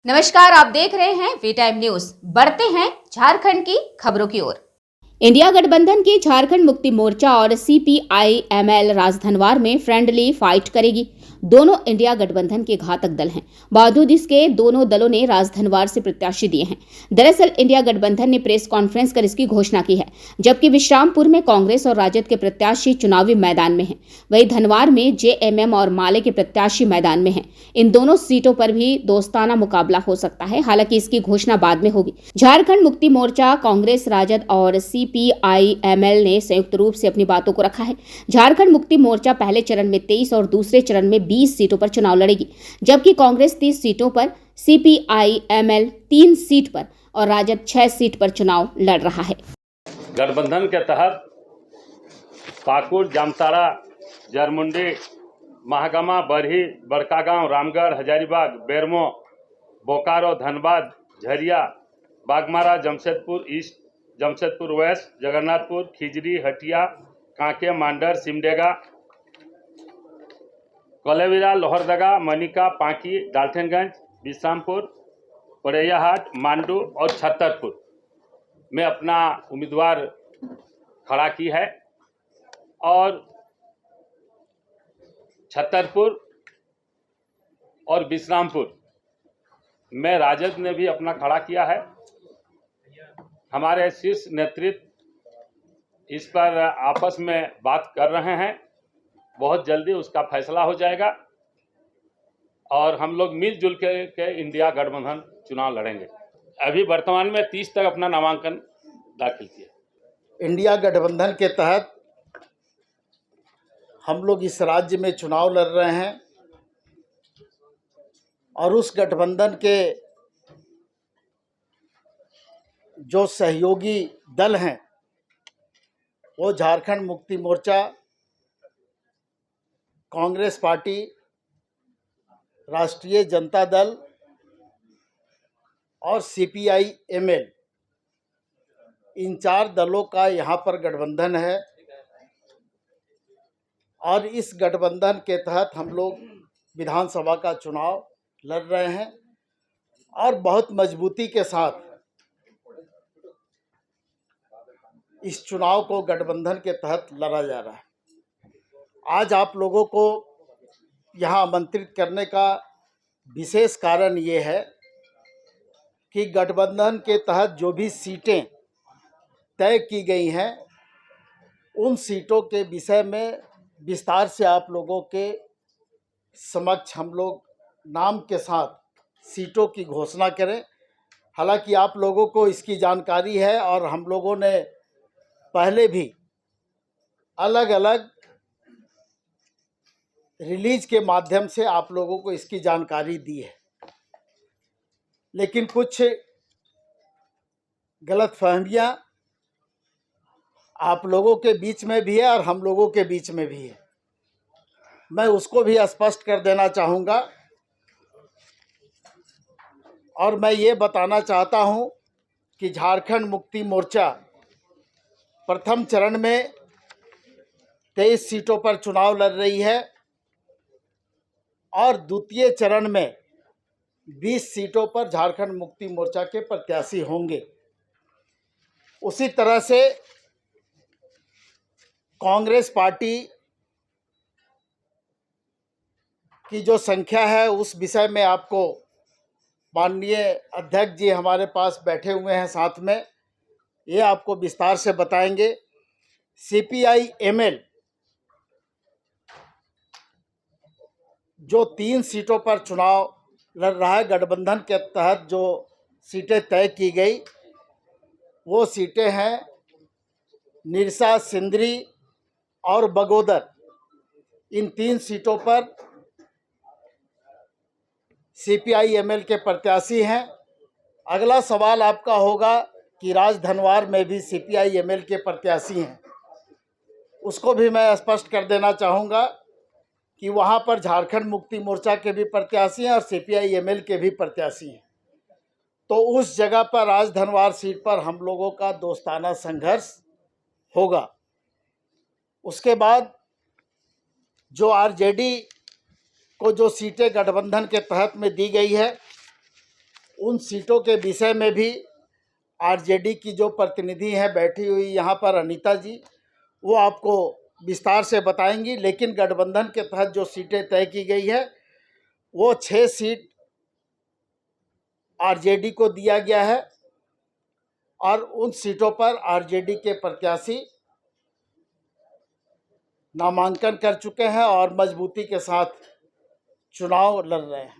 नमस्कार, आप देख रहे हैं वी टाइम न्यूज। बढ़ते हैं झारखंड की खबरों की ओर। इंडिया गठबंधन की झारखंड मुक्ति मोर्चा और CPI-ML राजधनवार में फ्रेंडली फाइट करेगी। दोनों इंडिया गठबंधन के घातक दल हैं। बावजूद इसके दोनों दलों ने राजधनवार से प्रत्याशी दिए हैं। दरअसल इंडिया गठबंधन ने प्रेस कॉन्फ्रेंस कर इसकी घोषणा की है, जबकि विश्रामपुर में कांग्रेस और राजद के प्रत्याशी चुनावी मैदान में हैं। वहीं धनवार में JMM और माले के प्रत्याशी मैदान में हैं। इन दोनों सीटों पर भी दोस्ताना मुकाबला हो सकता है, हालांकि इसकी घोषणा बाद में होगी। झारखंड मुक्ति मोर्चा, कांग्रेस, राजद और CPI-ML ने संयुक्त रूप से अपनी बातों को रखा है। झारखंड मुक्ति मोर्चा पहले चरण में 23 और दूसरे चरण में 20 सीटों पर चुनाव लड़ेगी, जबकि कांग्रेस 30 सीटों पर, CPI-ML 3 सीट पर और राजद 6 सीट पर चुनाव लड़ रहा है। गठबंधन के तहत पाकुड़, जामताड़ा, जरमुंडी, महागामा, बरही, बड़कागांव, रामगढ़, हजारीबाग, बेरमो, बोकारो, धनबाद, झरिया, बागमारा, जमशेदपुर ईस्ट, जमशेदपुर वेस्ट, जगन्नाथपुर, खिजरी, हटिया, कांके, मांडर, सिमडेगा, कलेविरा, लोहरदगा, मनिका, पांकी, डाल्टनगंज, विश्रामपुर, पड़ैयाहाट, मांडू और छतरपुर में अपना उम्मीदवार खड़ा की है। और छतरपुर और विश्रामपुर में राजद ने भी अपना खड़ा किया है। हमारे शीर्ष नेतृत्व इस पर आपस में बात कर रहे हैं। बहुत जल्दी उसका फैसला हो जाएगा और हम लोग मिलजुल के इंडिया गठबंधन चुनाव लड़ेंगे। अभी वर्तमान में 30 तक अपना नामांकन दाखिल किया। इंडिया गठबंधन के तहत हम लोग इस राज्य में चुनाव लड़ रहे हैं और उस गठबंधन के जो सहयोगी दल हैं वो झारखंड मुक्ति मोर्चा, कांग्रेस पार्टी, राष्ट्रीय जनता दल और CPI-ML, इन 4 दलों का यहाँ पर गठबंधन है। और इस गठबंधन के तहत हम लोग विधानसभा का चुनाव लड़ रहे हैं और बहुत मजबूती के साथ इस चुनाव को गठबंधन के तहत लड़ा जा रहा है। आज आप लोगों को यहाँ आमंत्रित करने का विशेष कारण ये है कि गठबंधन के तहत जो भी सीटें तय की गई हैं उन सीटों के विषय में विस्तार से आप लोगों के समक्ष हम लोग नाम के साथ सीटों की घोषणा करें। हालांकि आप लोगों को इसकी जानकारी है और हम लोगों ने पहले भी अलग अलग रिलीज के माध्यम से आप लोगों को इसकी जानकारी दी है, लेकिन कुछ गलतफहमियां आप लोगों के बीच में भी है और हम लोगों के बीच में भी है। मैं उसको भी स्पष्ट कर देना चाहूँगा और मैं ये बताना चाहता हूँ कि झारखंड मुक्ति मोर्चा प्रथम चरण में 23 सीटों पर चुनाव लड़ रही है और द्वितीय चरण में 20 सीटों पर झारखंड मुक्ति मोर्चा के प्रत्याशी होंगे। उसी तरह से कांग्रेस पार्टी की जो संख्या है उस विषय में आपको माननीय अध्यक्ष जी हमारे पास बैठे हुए हैं साथ में, ये आपको विस्तार से बताएंगे। CPI-ML जो 3 सीटों पर चुनाव लड़ रहा है, गठबंधन के तहत जो सीटें तय की गई वो सीटें हैं निरसा, सिंदरी और बगोदर। इन 3 सीटों पर CPI-ML के प्रत्याशी हैं। अगला सवाल आपका होगा कि राजधनवार में भी CPI-ML के प्रत्याशी हैं। उसको भी मैं स्पष्ट कर देना चाहूँगा कि वहाँ पर झारखंड मुक्ति मोर्चा के भी प्रत्याशी हैं और CPI-ML के भी प्रत्याशी हैं। तो उस जगह पर राजधनवार सीट पर हम लोगों का दोस्ताना संघर्ष होगा। उसके बाद जो RJD को जो सीटें गठबंधन के तहत में दी गई है उन सीटों के विषय में भी आरजेडी की जो प्रतिनिधि है बैठी हुई यहाँ पर अनीता जी, वो आपको विस्तार से बताएंगी। लेकिन गठबंधन के तहत जो सीटें तय की गई है वो 6 सीट आरजेडी को दिया गया है और उन सीटों पर आरजेडी के प्रत्याशी नामांकन कर चुके हैं और मजबूती के साथ चुनाव लड़ रहे हैं।